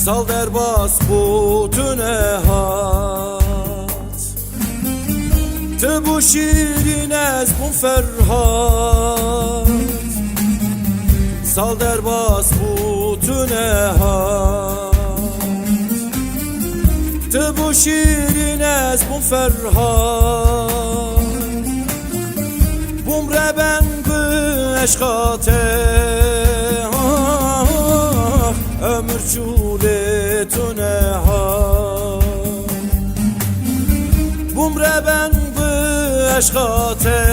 Sal derbas bütün ehat Te bu şirin ez bun ferhat Sal derbas bütün ehat Te bu şirin ez bun ferhat Bum reben bu eşkate Ömür çuletun ehat Bum reben bu eşkate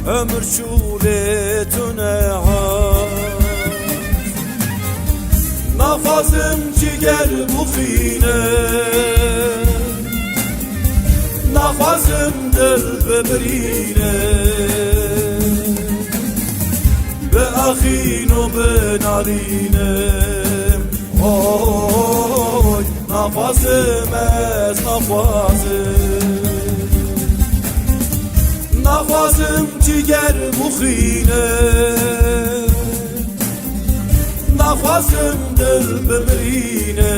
Ömür çuletun ehat Nafazım ciger bu khine Nafazımdır bebrine Be akhin و be narinem Oy nafazım ez nafazım Nafazım ciger bu khine Nafazımdır bebrine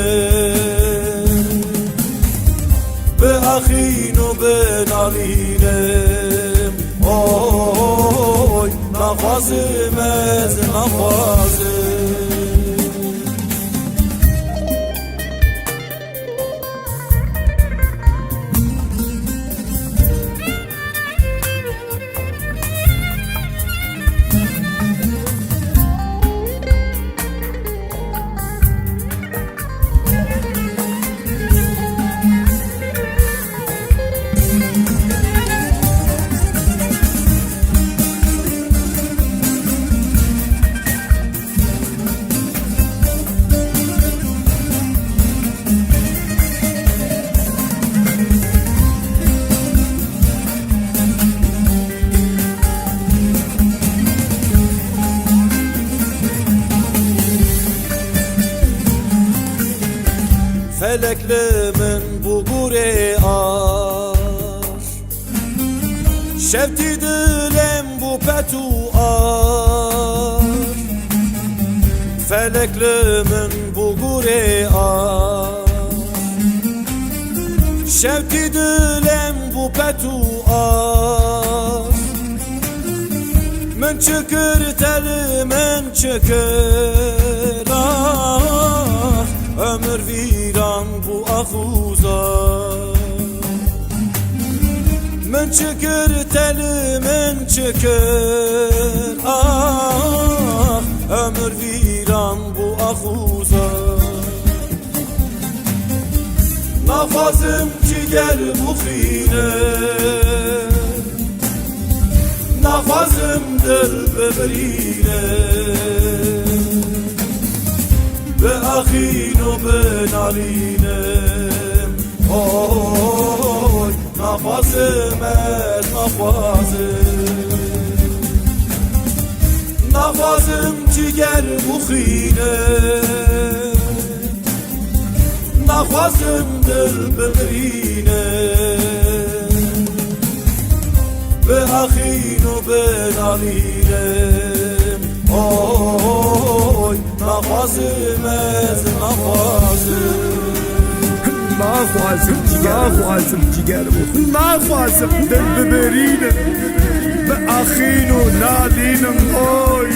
Be akhin و be narinem Oy nafazım ez nafazım Feleklimin bu gure ar Şevti dilem bu petu ar Feleklimin bu gure ar Şevti dilem bu petu ar Min çıkır teli min çıkır ar Ömür viran bu ahuzar Min çıkır teli min çıkır Ömür viran bu ahuzar Nafazım ciger bu khine Nafazımdır bebrine Be akhin و be narinem Oy nafazım ez nafazım Nafazım ciger bu khine Nafazımdır bebrine Be akhin و be narinem Oy nafazım ez nafazım نخوازم جگر نخوازم دل ببرینم به اخین و نادینم اوی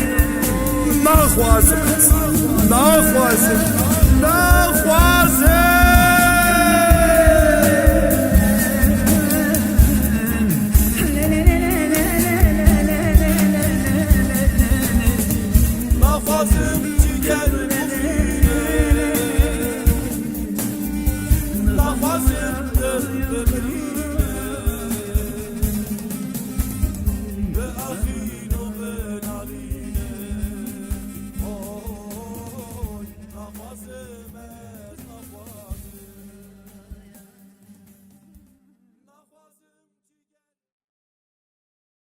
نخوازم نخوازم Nafazım ciger Nafazımdır bebrine